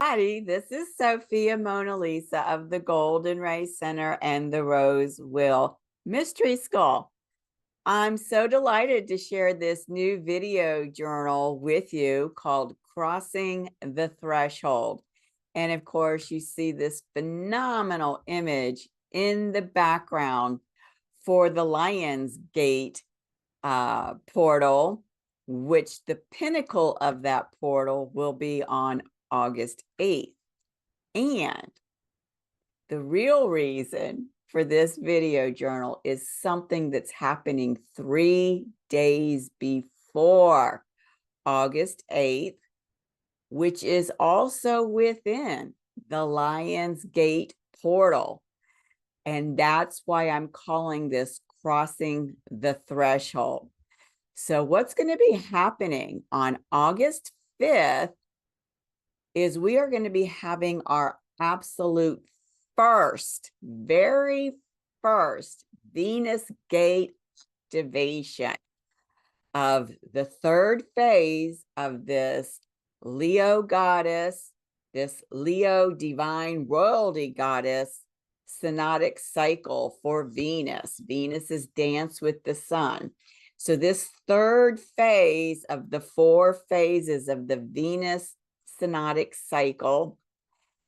everybody. This is Sophia Mona Lisa of the Golden Ray Center and the Rose Will Mystery School. I'm so delighted to share this new video journal with you called Crossing the Threshold. And of course, you see this phenomenal image in the background for the Lion's Gate portal, which the pinnacle of that portal will be on August 8th. And the real reason for this video journal is something that's happening 3 days before August 8th, which is also within the Lion's Gate portal. And that's why I'm calling this Crossing the Threshold. So what's going to be happening on August 5th is we are going to be having our absolute very first Venus Gate activation of the third phase of this Leo goddess, this Leo divine royalty goddess synodic cycle for Venus. Venus's dance with the sun. So this third phase of the 4 phases of the Venus synodic cycle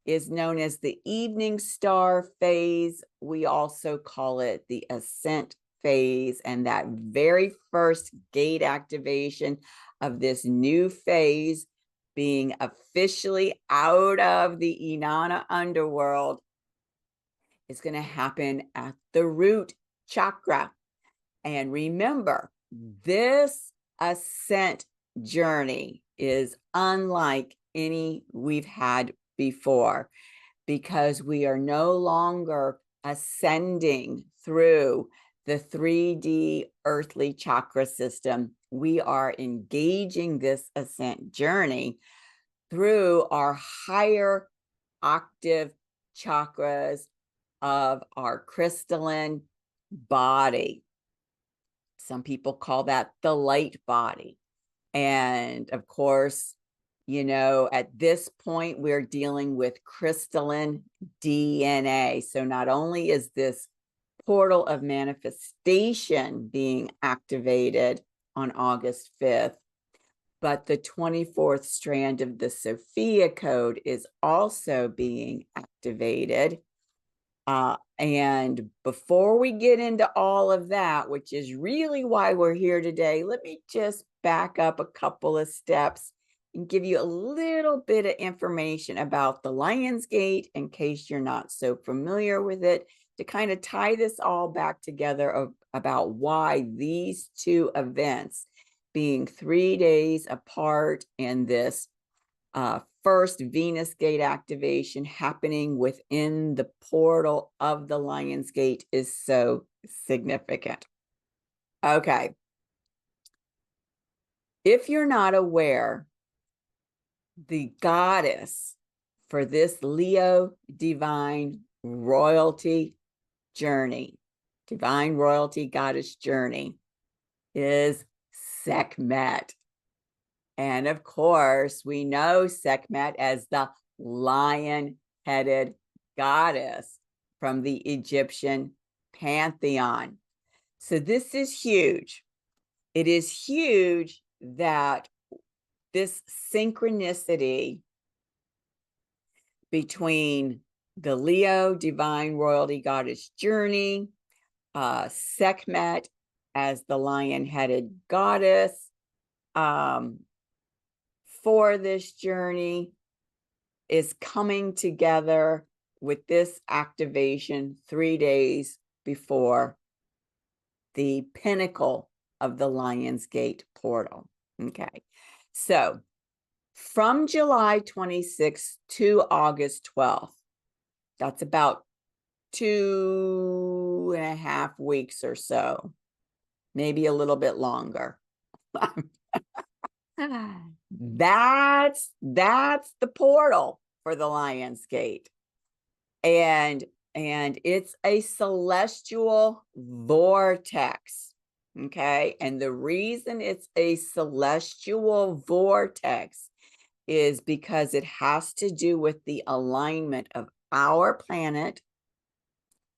is known as the evening star phase. We also call it the ascent phase, and that very first gate activation of this new phase being officially out of the Inanna underworld is going to happen at the root chakra. And remember, this ascent journey is unlike any we've had before, because we are no longer ascending through the 3D earthly chakra system. We are engaging this ascent journey through our higher octave chakras of our crystalline body. Some people call that the light body. And of course, you know, at this point, we're dealing with crystalline DNA. So not only is this portal of manifestation being activated on August 5th, but the 24th strand of the Sophia code is also being activated. And before we get into all of that, which is really why we're here today, let me just back up a couple of steps and give you a little bit of information about the Lion's Gate in case you're not so familiar with it, to kind of tie this all back together about why these two events, being 3 days apart and this first Venus Gate activation happening within the portal of the Lion's Gate, is so significant. Okay. If you're not aware, the goddess for this Leo divine royalty journey, divine royalty goddess journey, is Sekhmet. And of course, we know Sekhmet as the lion-headed goddess from the Egyptian pantheon. So this is huge. It is huge that this synchronicity between the Leo divine royalty goddess journey, Sekhmet as the lion-headed goddess, for this journey is coming together with this activation 3 days before the pinnacle of the Lion's Gate portal. Okay, so from July 26th to August 12th, that's about 2.5 weeks or so, maybe a little bit longer. That's the portal for the Lion's Gate. And it's a celestial vortex. Okay. And the reason it's a celestial vortex is because it has to do with the alignment of our planet,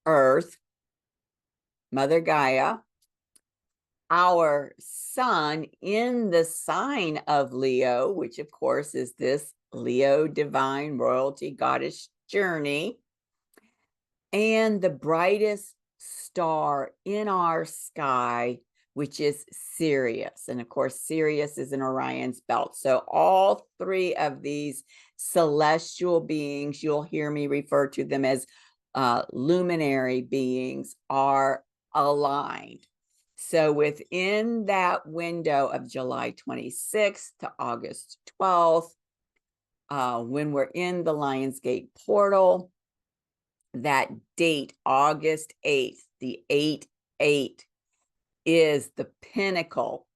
Earth, Mother Gaia, our sun in the sign of Leo, which of course is this Leo divine royalty goddess journey, and the brightest star in our sky, which is Sirius. And of course, Sirius is in Orion's belt. So all three of these celestial beings, you'll hear me refer to them as luminary beings, are aligned. So within that window of July 26th to August 12th, when we're in the Lionsgate portal, that date, August 8th, the 8/8, is the pinnacle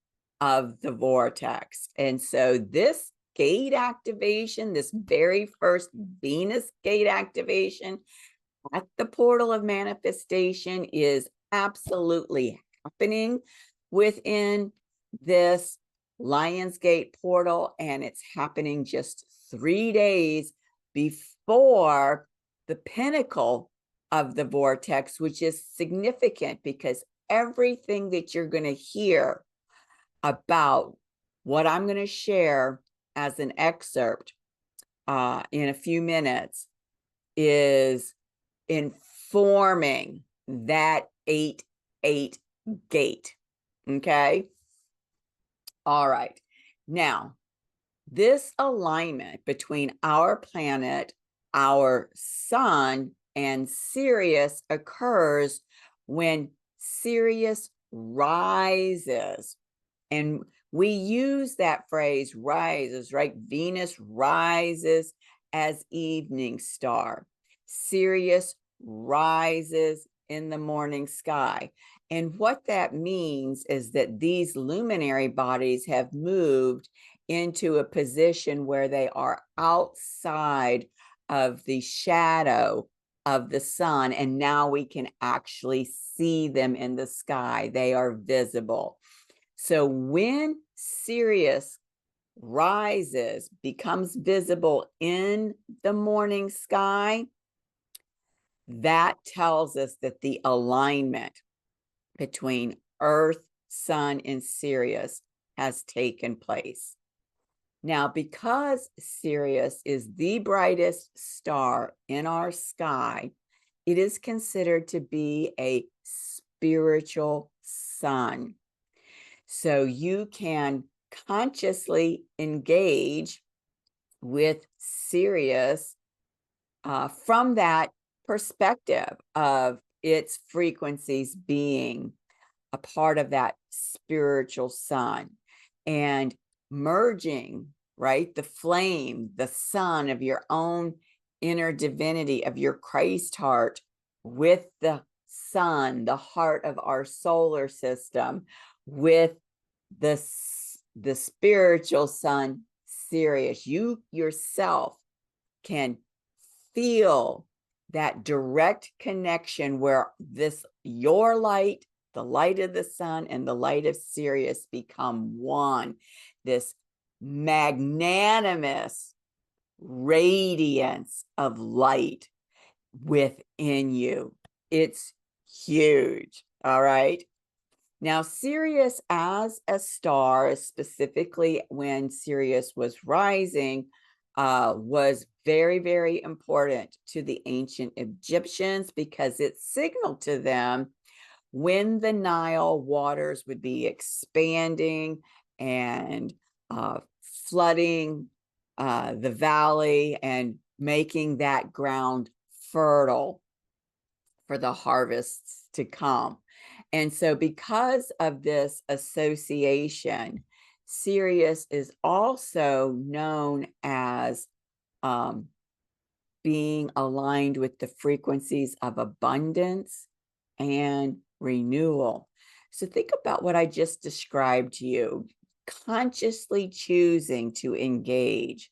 of the vortex. And so this gate activation, this very first Venus gate activation at the portal of manifestation, is absolutely happening within this Lionsgate portal, and it's happening just 3 days before the pinnacle of the vortex, which is significant because everything that you're going to hear about what I'm going to share as an excerpt in a few minutes is informing that 8/8 gate. Okay. All right. Now, this alignment between our planet, our sun, and Sirius occurs when Sirius rises. And we use that phrase, rises, right? Venus rises as evening star. Sirius rises in the morning sky. And what that means is that these luminary bodies have moved into a position where they are outside of the shadow of the sun, and now we can actually see them in the sky. They are visible. So when Sirius rises, becomes visible in the morning sky, that tells us that the alignment between Earth, Sun, and Sirius has taken place. Now, because Sirius is the brightest star in our sky, it is considered to be a spiritual sun. So you can consciously engage with Sirius from that perspective of its frequencies being a part of that spiritual sun, and merging, right, the flame, the sun of your own inner divinity, of your Christ heart, with the sun, the heart of our solar system, with the spiritual sun, Sirius. You yourself can feel that direct connection where your light, the light of the sun, and the light of Sirius become one. This magnanimous radiance of light within you. It's huge. All right. Now, Sirius as a star, specifically when Sirius was rising, was very, very important to the ancient Egyptians because it signaled to them when the Nile waters would be expanding and flooding the valley and making that ground fertile for the harvests to come. And so because of this association, Sirius is also known as being aligned with the frequencies of abundance and renewal. So think about what I just described to you, consciously choosing to engage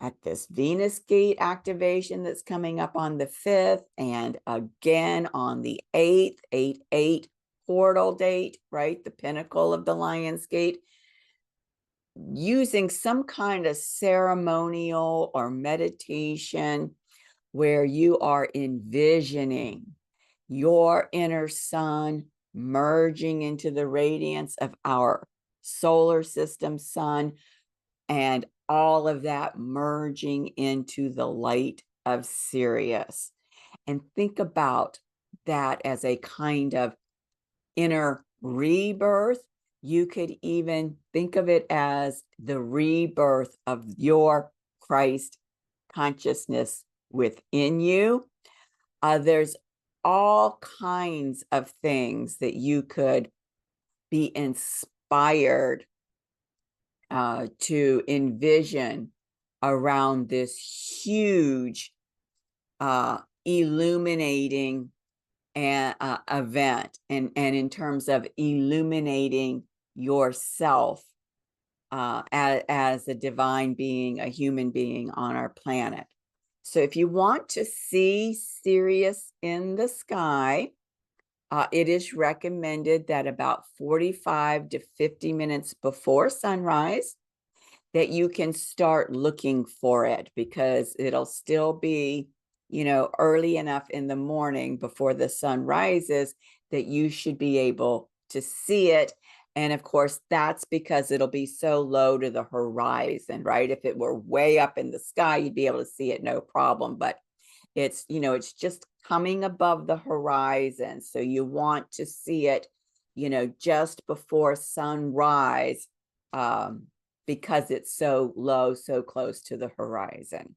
at this Venus gate activation that's coming up on the 5th, and again on the 8th, 8/8 portal date, right? The pinnacle of the Lionsgate. using some kind of ceremonial or meditation where you are envisioning your inner sun merging into the radiance of our solar system sun, and all of that merging into the light of Sirius. And think about that as a kind of inner rebirth. You could even think of it as the rebirth of your Christ consciousness within you. There's all kinds of things that you could be inspired to envision around this huge illuminating event, and in terms of illuminating yourself as a divine being, a human being on our planet. So if you want to see Sirius in the sky, it is recommended that about 45 to 50 minutes before sunrise, that you can start looking for it, because it'll still be, early enough in the morning before the sun rises that you should be able to see it. And of course, that's because it'll be so low to the horizon, right? If it were way up in the sky, you'd be able to see it, no problem. But it's, it's just coming above the horizon. So you want to see it, just before sunrise, because it's so low, so close to the horizon.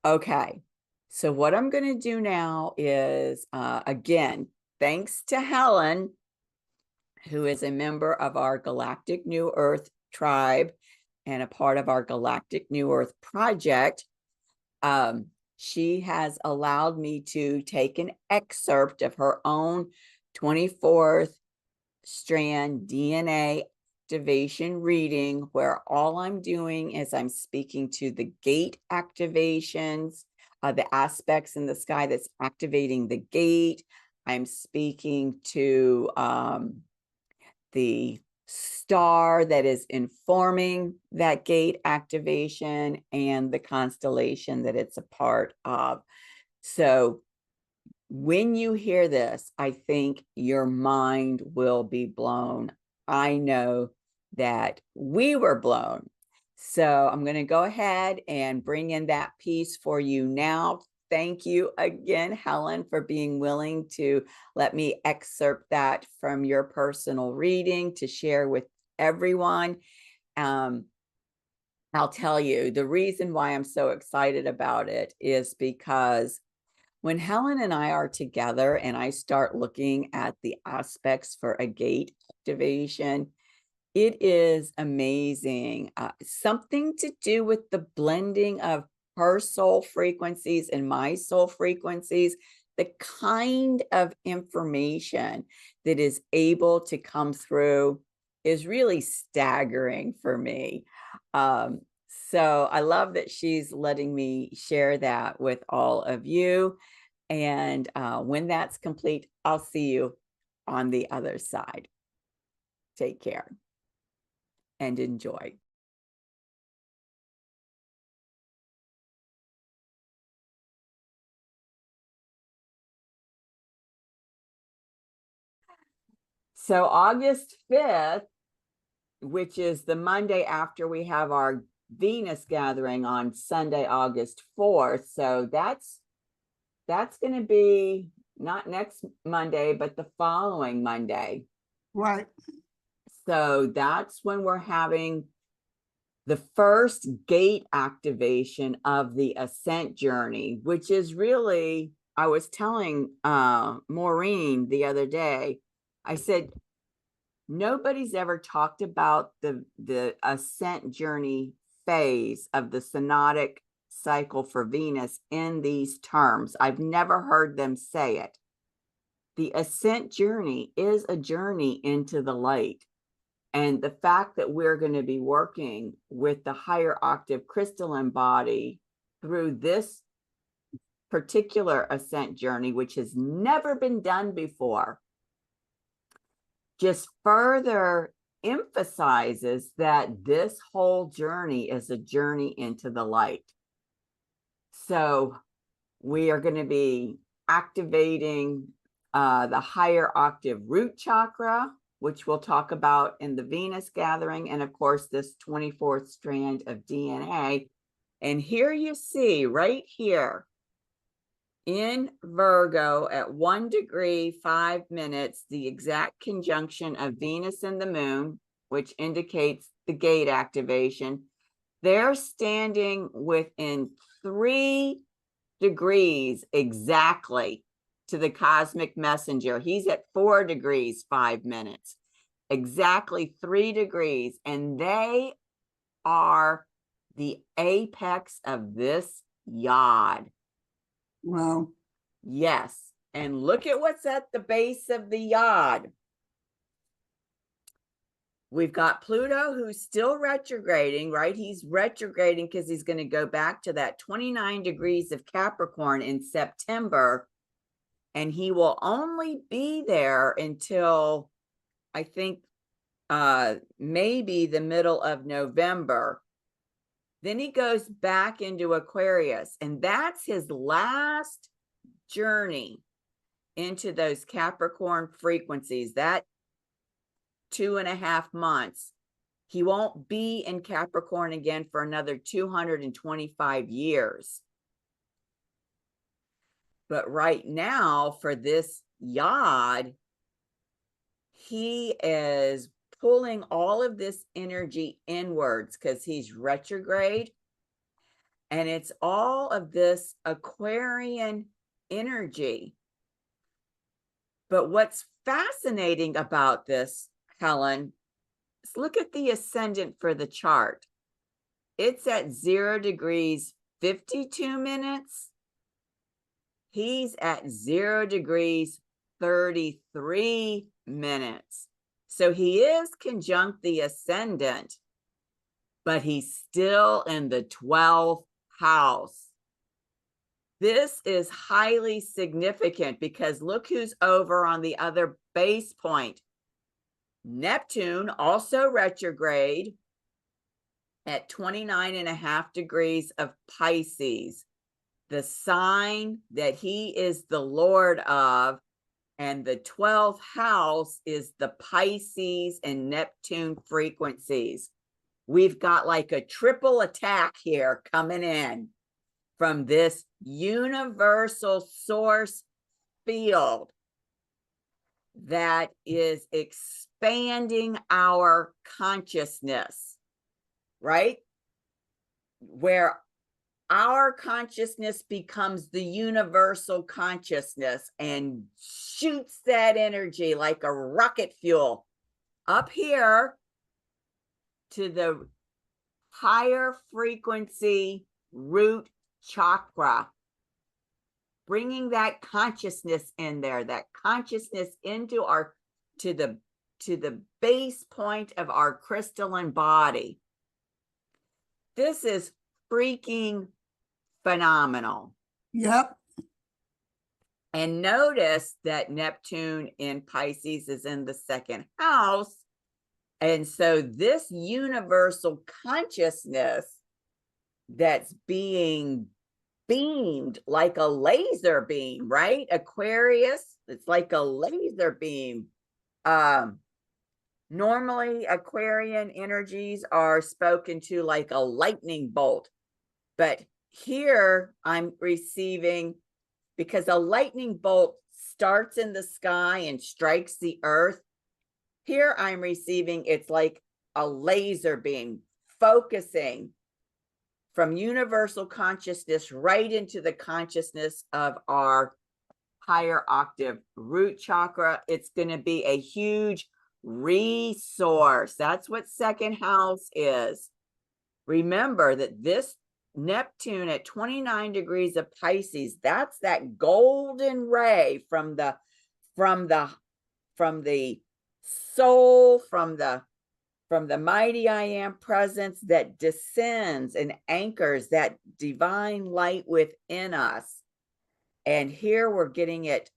Okay, so what I'm going to do now is, again, thanks to Helen, who is a member of our Galactic New Earth tribe and a part of our Galactic New Earth project. She has allowed me to take an excerpt of her own 24th strand DNA activation reading, where all I'm doing is I'm speaking to the gate activations, the aspects in the sky that's activating the gate. I'm speaking to the star that is informing that gate activation, and the constellation that it's a part of. So when you hear this, I think your mind will be blown. I know that we were blown. So I'm going to go ahead and bring in that piece for you now. Thank you again, Helen, for being willing to let me excerpt that from your personal reading to share with everyone. I'll tell you, the reason why I'm so excited about it is because when Helen and I are together and I start looking at the aspects for a gate activation, it is amazing. Something to do with the blending of her soul frequencies and my soul frequencies, the kind of information that is able to come through is really staggering for me. So I love that she's letting me share that with all of you. And when that's complete, I'll see you on the other side. Take care and enjoy. So August 5th, which is the Monday after we have our Venus gathering on Sunday, August 4th. So that's going to be not next Monday, but the following Monday. Right. So that's when we're having the first gate activation of the ascent journey, which is really, I was telling Maureen the other day, I said, nobody's ever talked about the ascent journey phase of the synodic cycle for Venus in these terms. I've never heard them say it. The ascent journey is a journey into the light. And the fact that we're going to be working with the higher octave crystalline body through this particular ascent journey, which has never been done before, just further emphasizes that this whole journey is a journey into the light. So we are going to be activating the higher octave root chakra, which we'll talk about in the Venus gathering, and of course this 24th strand of DNA. And here you see right here in Virgo at 1 degree 5 minutes, the exact conjunction of Venus and the moon, which indicates the gate activation. They're standing within 3 degrees exactly to the cosmic messenger. He's at 4 degrees 5 minutes, exactly 3 degrees. And they are the apex of this yod. Wow. Yes. And look at what's at the base of the yod. We've got Pluto, who's still retrograding, right? He's retrograding because he's going to go back to that 29 degrees of Capricorn in September. And he will only be there until, I think, maybe the middle of November. Then he goes back into Aquarius, and that's his last journey into those Capricorn frequencies, that 2.5 months. He won't be in Capricorn again for another 225 years. But right now, for this yod, he is pulling all of this energy inwards because he's retrograde. And it's all of this Aquarian energy. But what's fascinating about this, Helen, is look at the ascendant for the chart. It's at 0 degrees 52 minutes. He's at 0 degrees 33 minutes. So he is conjunct the ascendant, but he's still in the 12th house. This is highly significant because look who's over on the other base point. Neptune, also retrograde at 29.5 degrees of Pisces, the sign that he is the Lord of, and the 12th house is the Pisces and Neptune frequencies. We've got like a triple attack here coming in from this universal source field that is expanding our consciousness, right? Where our consciousness becomes the universal consciousness and shoots that energy like a rocket fuel up here to the higher frequency root chakra, bringing that consciousness in there, that consciousness into our, to the base point of our crystalline body. This is freaking phenomenal. Yep. And notice that Neptune in Pisces is in the 2nd house. And so this universal consciousness that's being beamed like a laser beam, right? Aquarius, it's like a laser beam. Normally Aquarian energies are spoken to like a lightning bolt, but here I'm receiving, because a lightning bolt starts in the sky and strikes the earth. Here I'm receiving, it's like a laser beam focusing from universal consciousness right into the consciousness of our higher octave root chakra. It's going to be a huge resource. That's what 2nd house is. Remember that this Neptune at 29 degrees of Pisces, that's that golden ray from the soul, from the mighty I am presence that descends and anchors that divine light within us. And here we're getting it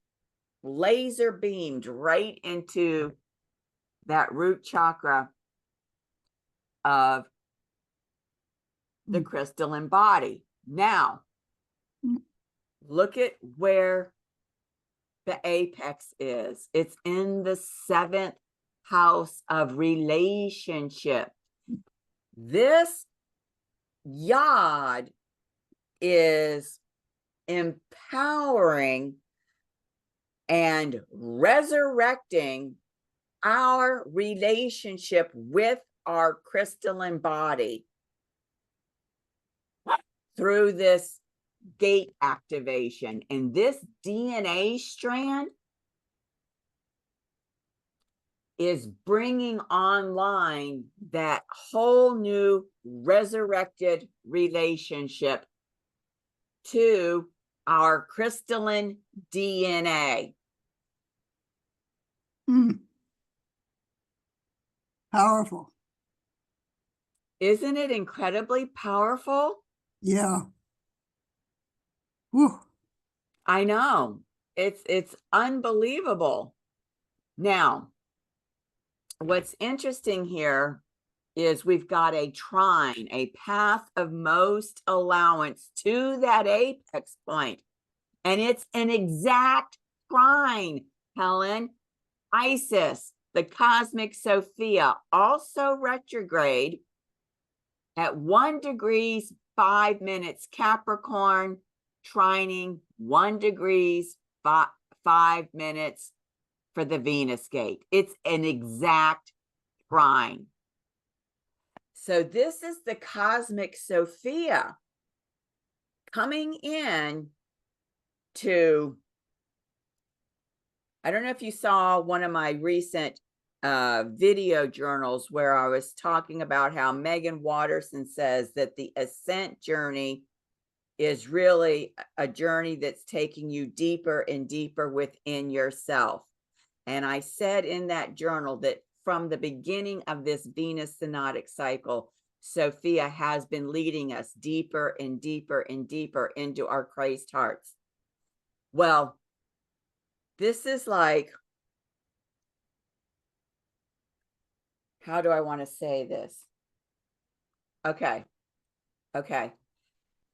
laser beamed right into that root chakra. of the crystalline body. Now, look at where the apex is. It's in the 7th house of relationship. This yod is empowering and resurrecting our relationship with our crystalline body through this gate activation. And this DNA strand is bringing online that whole new resurrected relationship to our crystalline DNA. Powerful. Isn't it incredibly powerful? Yeah. Whew. I know. It's unbelievable. Now, what's interesting here is we've got a trine, a path of most allowance to that apex point. And it's an exact trine, Helen. Isis, the cosmic Sophia, also retrograde at 1 degrees 5 minutes Capricorn, trining 1 degrees 5 minutes for the Venus gate. It's an exact trine. So this is the cosmic Sophia coming in to, I don't know if you saw one of my recent video journals where I was talking about how Megan Watterson says that the ascent journey is really a journey that's taking you deeper and deeper within yourself. And I said in that journal that from the beginning of this Venus synodic cycle, Sophia has been leading us deeper and deeper and deeper into our Christ hearts. Well, this is like, how do I want to say this? Okay.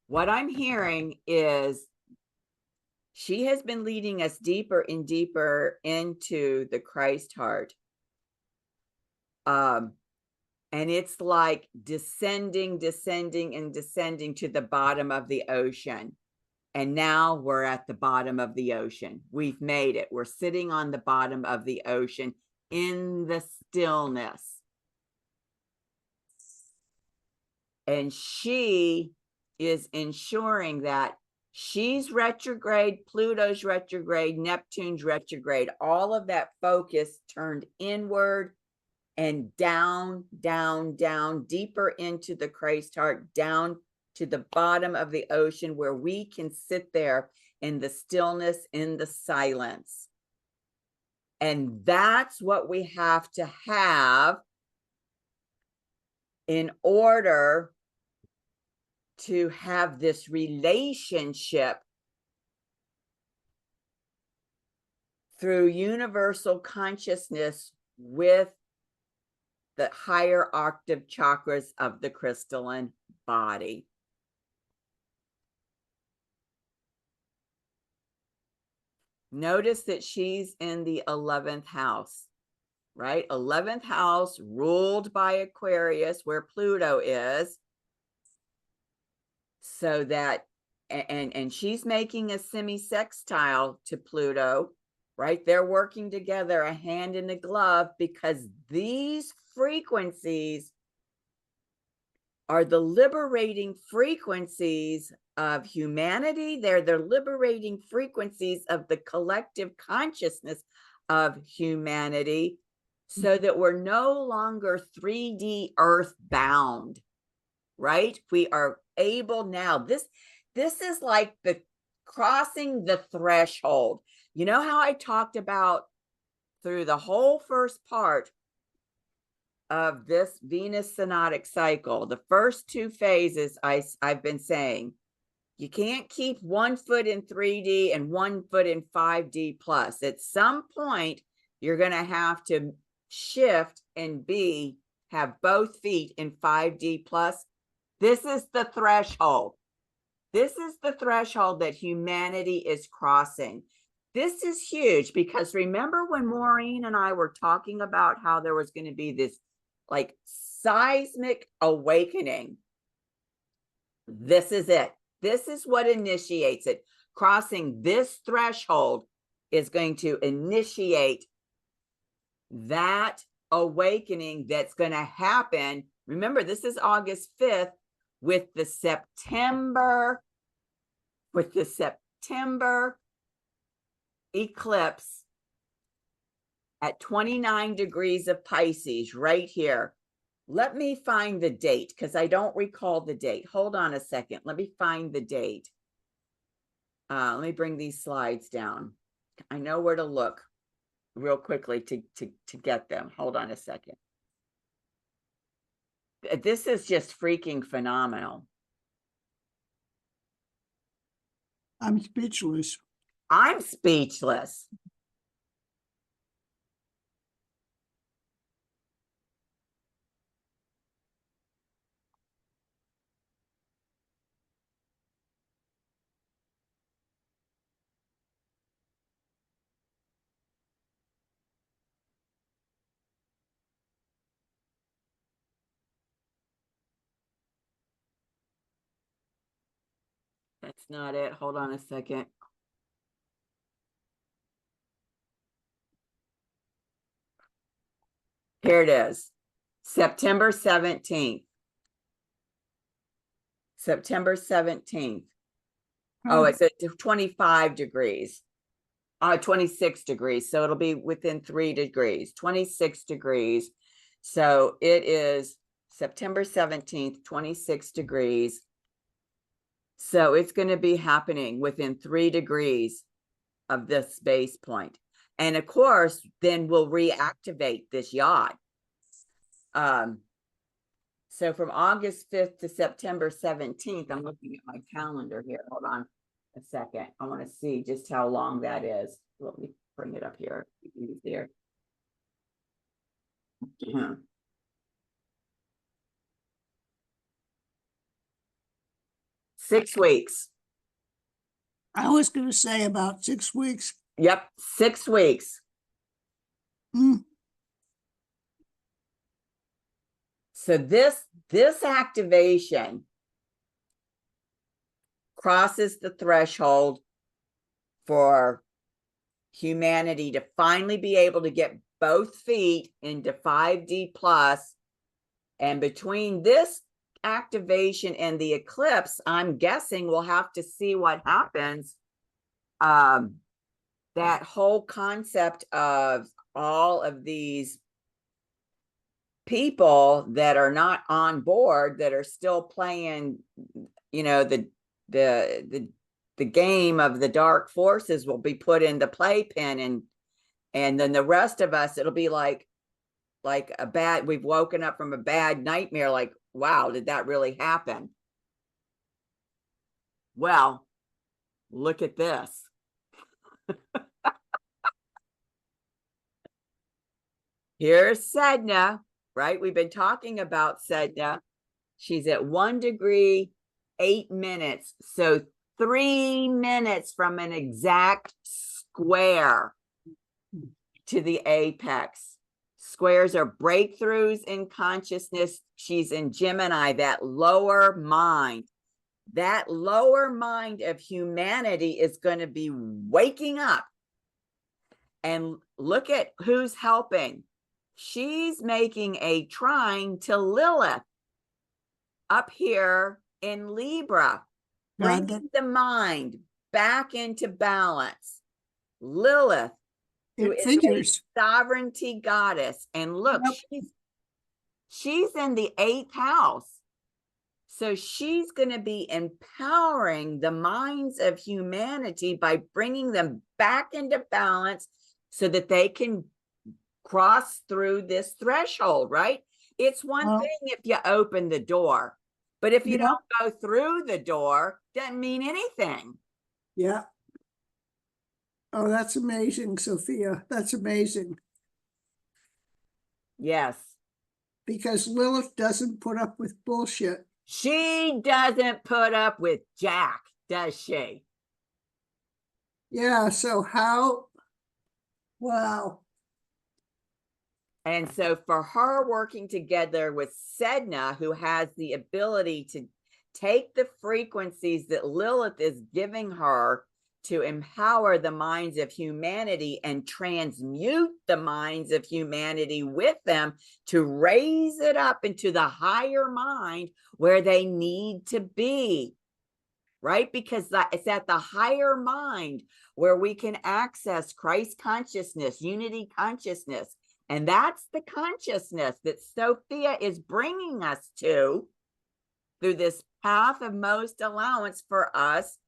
What I'm hearing is she has been leading us deeper and deeper into the Christ heart. And it's like descending and descending to the bottom of the ocean. And now we're at the bottom of the ocean. We've made it. We're sitting on the bottom of the ocean in the stillness. And she is ensuring that she's retrograde, Pluto's retrograde, Neptune's retrograde, all of that focus turned inward and down, deeper into the Christ heart, down to the bottom of the ocean where we can sit there in the stillness, in the silence. And that's what we have to have in order to have this relationship through universal consciousness with the higher octave chakras of the crystalline body. Notice that she's in the 11th house, right? 11th house ruled by Aquarius, where Pluto is. So that, and she's making a semi-sextile to Pluto, right? They're working together, a hand in a glove, because these frequencies are the liberating frequencies of humanity. They're the liberating frequencies of the collective consciousness of humanity, so that we're no longer 3D earth bound, right? We are able now. This is like the crossing the threshold. You know how I talked about through the whole first part of this Venus synodic cycle, the first 2 phases, I've been saying, you can't keep 1 foot in 3D and 1 foot in 5D plus. At some point, you're going to have to shift and be have both feet in 5D plus. This is the threshold. This is the threshold that humanity is crossing. This is huge because remember when Maureen and I were talking about how there was going to be this like seismic awakening? This is it. This is what initiates it. Crossing this threshold is going to initiate that awakening that's going to happen. Remember, this is August 5th with the September eclipse at 29 degrees of Pisces right here. Let me find the date because I don't recall the date. Hold on a second. Let me find the date. Let me bring these slides down. I know where to look real quickly to get them. Hold on a second. This is just freaking phenomenal. I'm speechless. I'm speechless. That's not it. Hold on a second. Here it is. September 17th. September 17th. Oh, it's at 25 degrees. 26 degrees. So it'll be within 3 degrees, 26 degrees. So it is September 17th, 26 degrees. So it's going to be happening within 3 degrees of this base point. And of course, then we'll reactivate this yacht. So from August 5th to September 17th, I'm looking at my calendar here. Hold on a second. I want to see just how long that is. Let me bring it up here. Easier. 6 weeks. I was going to say about 6 weeks. Yep, 6 weeks. So this activation crosses the threshold for humanity to finally be able to get both feet into 5D plus. And between this activation and the eclipse, I'm guessing we'll have to see what happens. That whole concept of all of these people that are not on board, that are still playing, you know, the game of the dark forces will be put into playpen, and then the rest of us, it'll be like we've woken up from a bad nightmare, like, wow, did that really happen? Well, look at this. Here's Sedna, right? We've been talking about Sedna. She's at 1 degree, 8 minutes. So 3 minutes from an exact square to the apex. Squares are breakthroughs in consciousness. She's in Gemini, that lower mind. That lower mind of humanity is going to be waking up. And look at who's helping. She's making a trine to Lilith up here in Libra, bringing the mind back into balance. Lilith, who is a sovereignty goddess. And look, she's in the 8th house. So she's going to be empowering the minds of humanity by bringing them back into balance so that they can cross through this threshold, right? It's one thing if you open the door, but if you don't go through the door, doesn't mean anything. Yeah. Oh, that's amazing, Sophia. That's amazing. Yes. because Lilith doesn't put up with bullshit. She doesn't put up with Jack, does she? Yeah, so how? Wow. And so for her working together with Sedna, who has the ability to take the frequencies that Lilith is giving her to empower the minds of humanity and transmute the minds of humanity with them to raise it up into the higher mind where they need to be, right? Because it's at the higher mind where we can access Christ consciousness, unity consciousness. And that's the consciousness that Sophia is bringing us to through this path of most allowance for us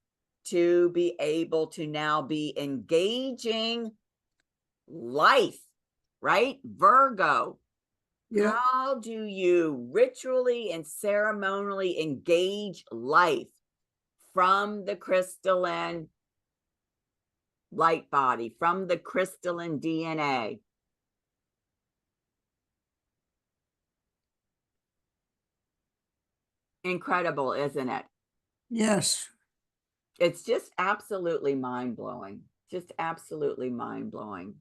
to be able to now be engaging life, right? Virgo. Yeah. How do you ritually and ceremonially engage life from the crystalline light body, from the crystalline DNA? Incredible, isn't it? Yes. It's just absolutely mind-blowing. Just absolutely mind-blowing.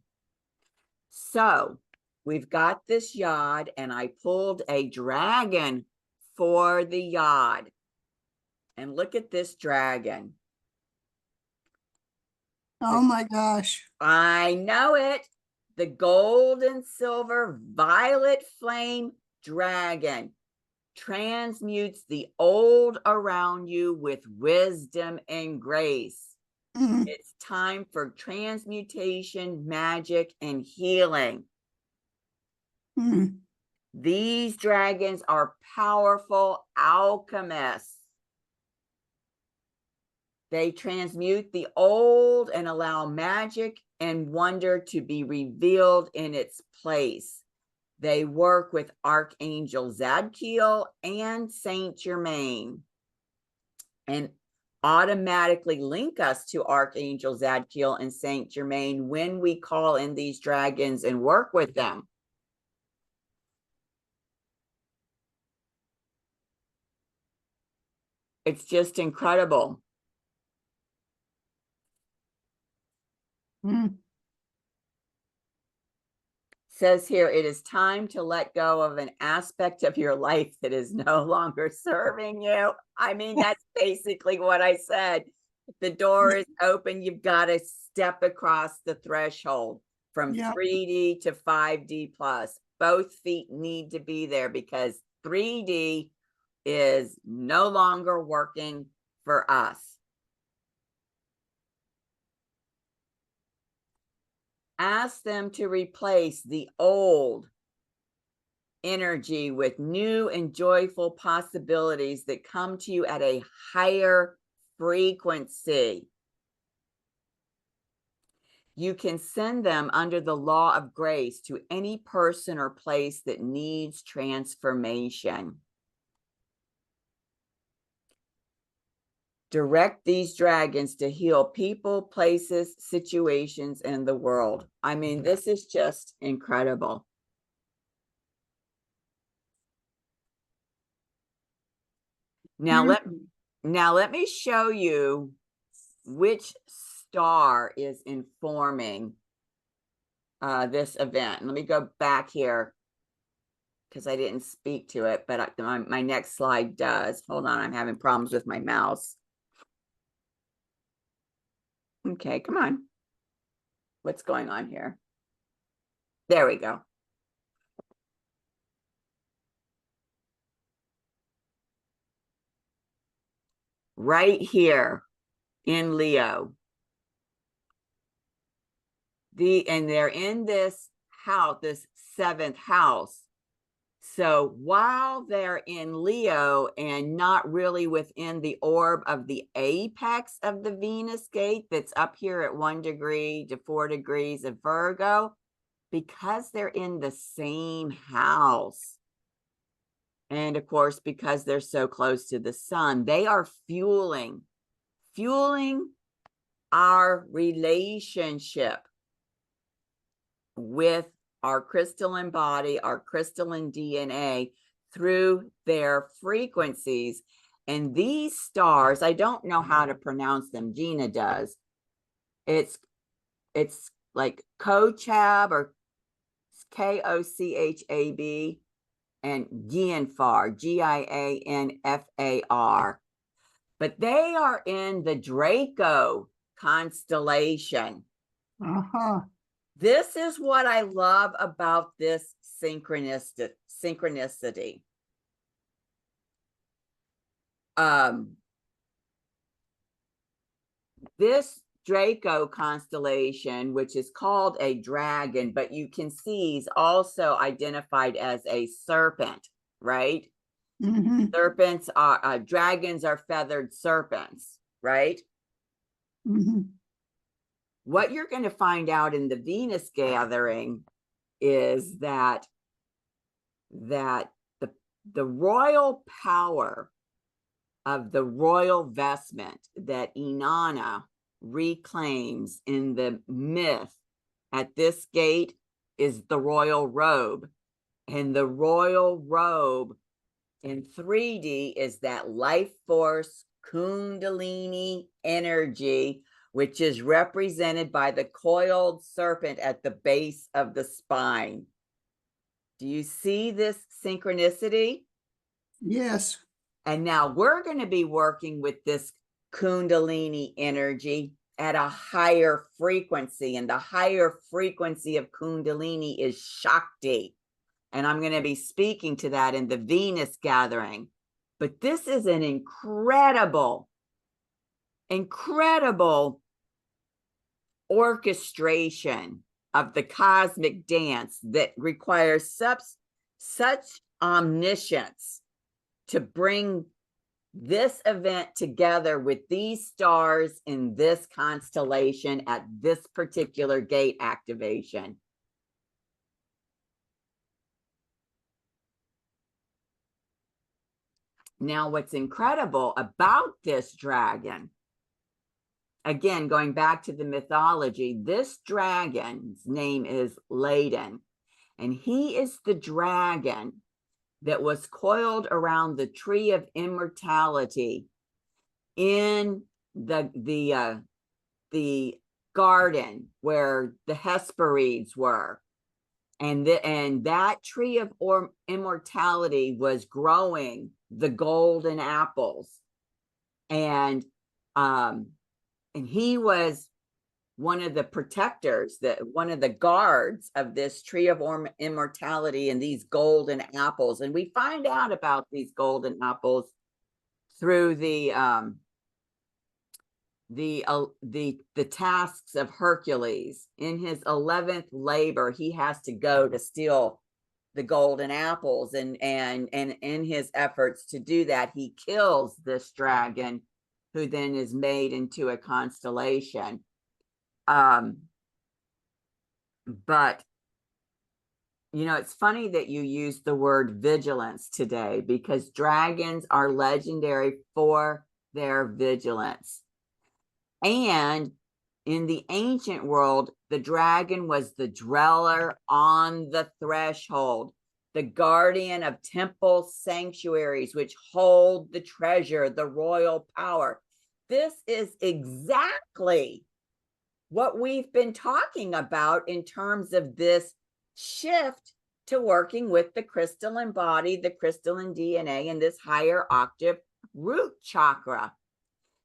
So we've got this yod, and I pulled a dragon for the yod. And look at this dragon. Oh my gosh. I know it. The gold and silver violet flame dragon transmutes the old around you with wisdom and grace. Mm. It's time for transmutation, magic, and healing. Mm. These dragons are powerful alchemists. They transmute the old and allow magic and wonder to be revealed in its place. They work with Archangel Zadkiel and Saint Germain and automatically link us to Archangel Zadkiel and Saint Germain when we call in these dragons and work with them. It's just incredible. Mm. Says here, it is time to let go of an aspect of your life that is no longer serving you. I mean, that's basically what I said. If the door is open, you've got to step across the threshold from Yeah. 3D to 5D plus. Both feet need to be there because 3D is no longer working for us. Ask them to replace the old energy with new and joyful possibilities that come to you at a higher frequency. You can send them under the law of grace to any person or place that needs transformation. Direct these dragons to heal people, places, situations, and the world. I mean, this is just incredible. Now let me show you which star is informing this event. Let me go back here because I didn't speak to it, but my next slide does. Hold on, I'm having problems with my mouse. Okay, come on. What's going on here? There we go. Right here in Leo. And they're in this house, this 7th house. So while they're in Leo and not really within the orb of the apex of the Venus gate that's up here at 1 degree to 4 degrees of Virgo, because they're in the same house, and of course, because they're so close to the sun, they are fueling our relationship with our crystalline body, our crystalline DNA through their frequencies. And these stars, I don't know how to pronounce them. Gina does. It's like Kochab or Kochab and Gianfar, Gianfar. But they are in the Draco constellation. Uh-huh. This is what I love about this synchronicity. This Draco constellation, which is called a dragon, but you can see is also identified as a serpent, right? Mm-hmm. Serpents are dragons are feathered serpents, right? Mm-hmm. What you're going to find out in the Venus gathering is that the royal power of the royal vestment that Inanna reclaims in the myth at this gate is the royal robe. And the royal robe in 3D is that life force Kundalini energy, which is represented by the coiled serpent at the base of the spine. Do you see this synchronicity? Yes. And now we're going to be working with this Kundalini energy at a higher frequency. And the higher frequency of Kundalini is Shakti. And I'm going to be speaking to that in the Venus gathering. But this is an incredible orchestration of the cosmic dance that requires such omniscience to bring this event together with these stars in this constellation at this particular gate activation. Now, what's incredible about this dragon, again, going back to the mythology, this dragon's name is Ladon, and he is the dragon that was coiled around the tree of immortality in the garden where the Hesperides were. And that tree of immortality was growing the golden apples. And he was one of the protectors, one of the guards of this tree of immortality and these golden apples. And we find out about these golden apples through the tasks of Hercules. In his 11th labor, he has to go to steal the golden apples, and in his efforts to do that, he kills this dragon, who then is made into a constellation. But you know, it's funny that you use the word vigilance today, because dragons are legendary for their vigilance. And in the ancient world, the dragon was the dweller on the threshold, the guardian of temple sanctuaries, which hold the treasure, the royal power. This is exactly what we've been talking about in terms of this shift to working with the crystalline body, the crystalline DNA, and this higher octave root chakra.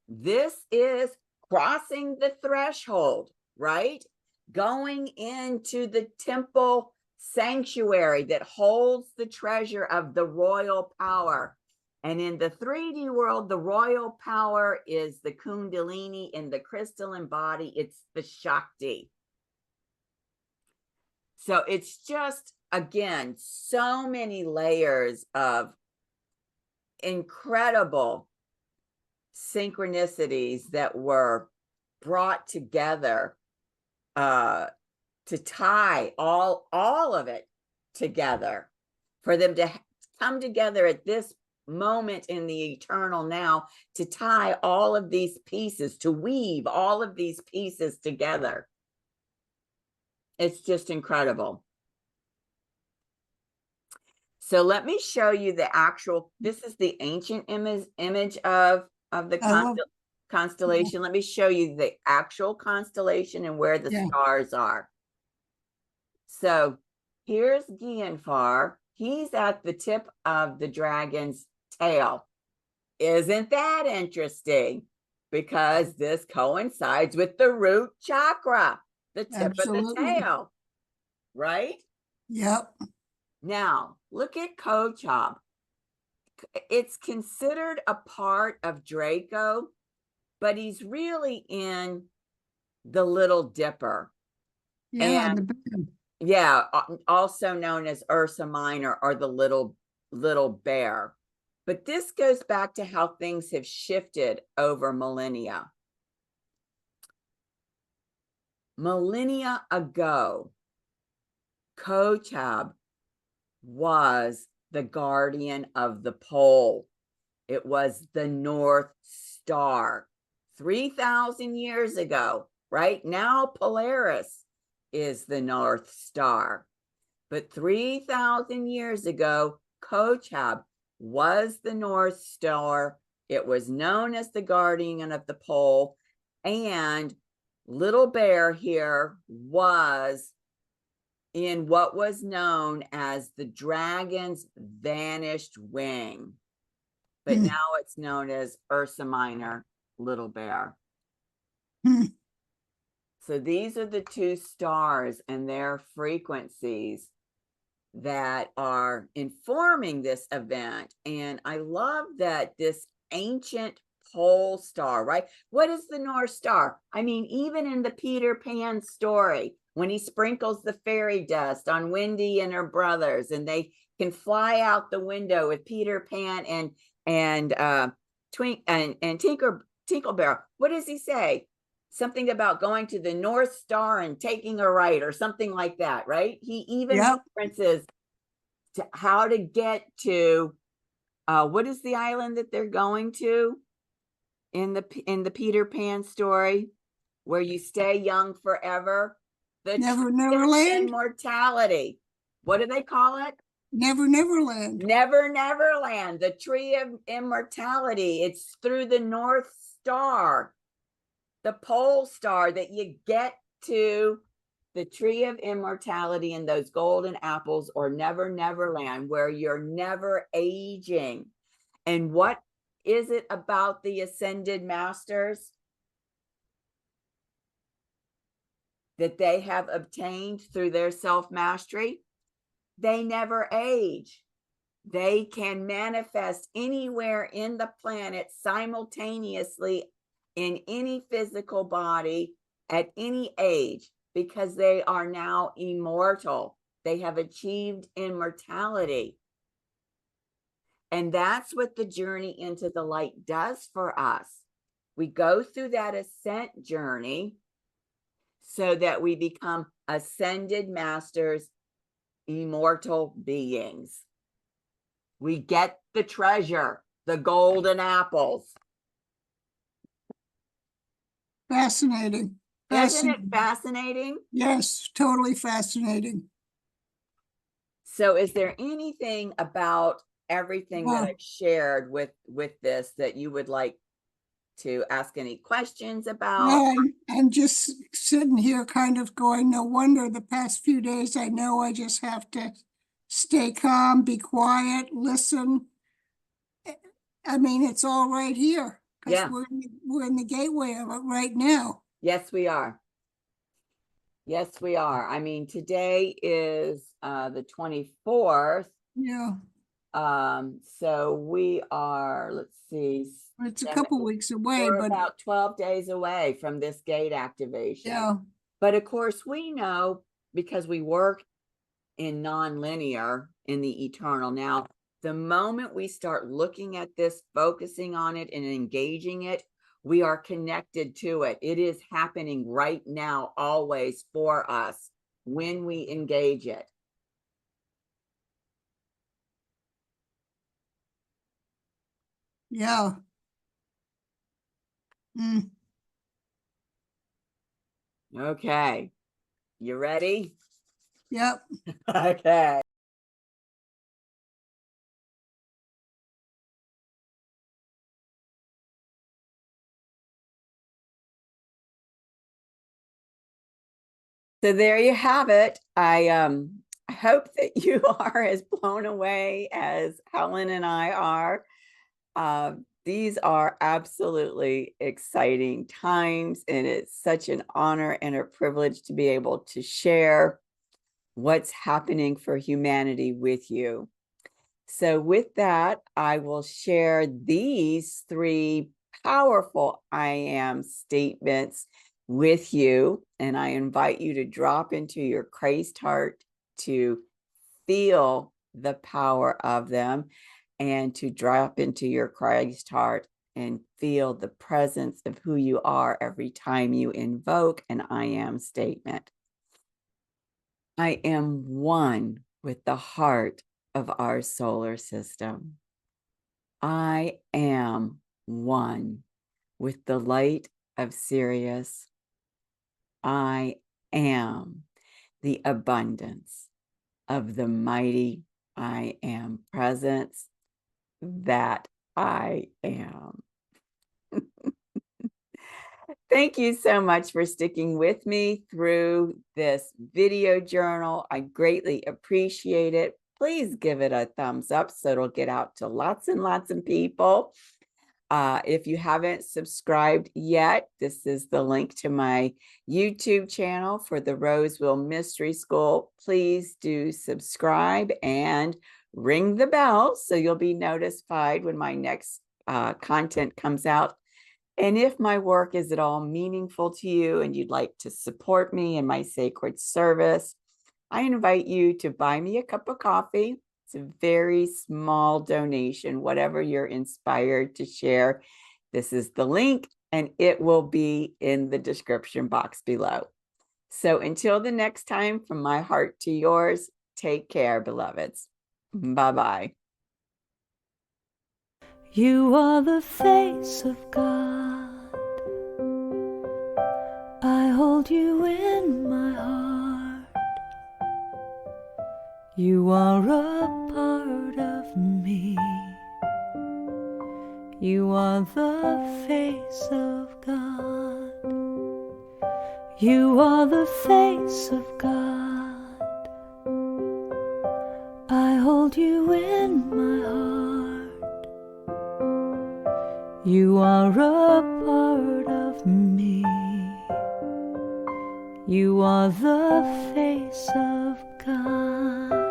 This is crossing the threshold, right? Going into the temple sanctuary that holds the treasure of the royal power. And in the 3D world, the royal power is the Kundalini. In the crystalline body, it's the Shakti. So it's just, again, so many layers of incredible synchronicities that were brought together to tie all of it together, for them to come together at this moment in the eternal now, to tie all of these pieces, to weave all of these pieces together. It's just incredible. So let me show you the actual, this is the ancient image of the I love, constellation. Let me show you the actual constellation and where the yeah, stars are. So here's Gienfar. He's at the tip of the dragon's tail. Isn't that interesting? Because this coincides with the root chakra, the tip of the absolutely. tail, right? Yep. Now, look at Kochab. It's considered a part of Draco, but he's really in the Little Dipper. Yeah, And the band. yeah, also known as Ursa Minor or the little bear. But this goes back to how things have shifted over millennia. Millennia ago, Kochab was the guardian of the pole. It was the North Star. 3,000 years ago, right now, Polaris is the North Star. But 3,000 years ago, Kochab was the North Star. It was known as the guardian of the pole. And Little Bear here was in what was known as the dragon's vanished wing. But Hmm. now it's known as Ursa Minor, Little Bear. Hmm. So these are the two stars and their frequencies that are informing this event. And I love that this ancient pole star, right? What is the North Star? I mean, even in the Peter Pan story, when he sprinkles the fairy dust on Wendy and her brothers, and they can fly out the window with Peter Pan and Tinkleberry. What does he say? Something about going to the North Star and taking a right or something like that, right? He even Yep. references to how to get to what is the island that they're going to in the Peter Pan story where you stay young forever? The Never, tree of Neverland. immortality. What do they call it? Never, Neverland. Neverland, the tree of immortality. It's through the North Star, the pole star, that you get to the tree of immortality and those golden apples, or Neverland, where you're never aging. And what is it about the ascended masters that they have obtained through their self-mastery? They never age. They can manifest anywhere in the planet simultaneously in any physical body at any age, because they are now immortal. They have achieved immortality. And that's what the journey into the light does for us. We go through that ascent journey so that we become ascended masters, immortal beings. We get the treasure, the golden apples. Fascinating. Isn't it Fascinating. fascinating? Yes, totally fascinating. So is there anything about everything that Yeah. I've shared with this that you would like to ask any questions about? No, I'm just sitting here kind of going, no wonder the past few days I know I just have to stay calm, be quiet, listen. I mean, it's all right here because Yeah. we're in the gateway of it right now. Yes, we are. Yes, we are. I mean, today is the 24th. Yeah, So we are, let's see, it's a couple weeks away, we're but about 12 days away from this gate activation. yeah, But of course, we know, because we work in non-linear, in the eternal now, the moment we start looking at this, focusing on it and engaging it, we are connected to it. It is happening right now, always, for us when we engage it. yeah. Mm, Okay, you ready? yep. Okay. So there you have it. I hope that you are as blown away as Helen and I are. These are absolutely exciting times, and it's such an honor and a privilege to be able to share what's happening for humanity with you. So with that, I will share these 3 powerful I am statements with you, and I invite you to drop into your Christ heart to feel the power of them, and to drop into your Christ heart and feel the presence of who you are every time you invoke an I am statement. I am one with the heart of our solar system. I am one with the light of Sirius. I am the abundance of the mighty I am presence that I am. Thank you so much for sticking with me through this video journal. I greatly appreciate it. Please give it a thumbs up so it'll get out to lots and lots of people. If you haven't subscribed yet, this is the link to my YouTube channel for the Roseville Mystery School. Please do subscribe and ring the bell so you'll be notified when my next content comes out. And if my work is at all meaningful to you and you'd like to support me in my sacred service, I invite you to buy me a cup of coffee. It's a very small donation, whatever you're inspired to share. This is the link, and it will be in the description box below. So until the next time, from my heart to yours, take care, beloveds. Bye-bye. You are the face of God. I hold you in my heart. You are a part of me. You are the face of God. You are the face of God. I hold you in my heart. You are a part of me. You are the face of God.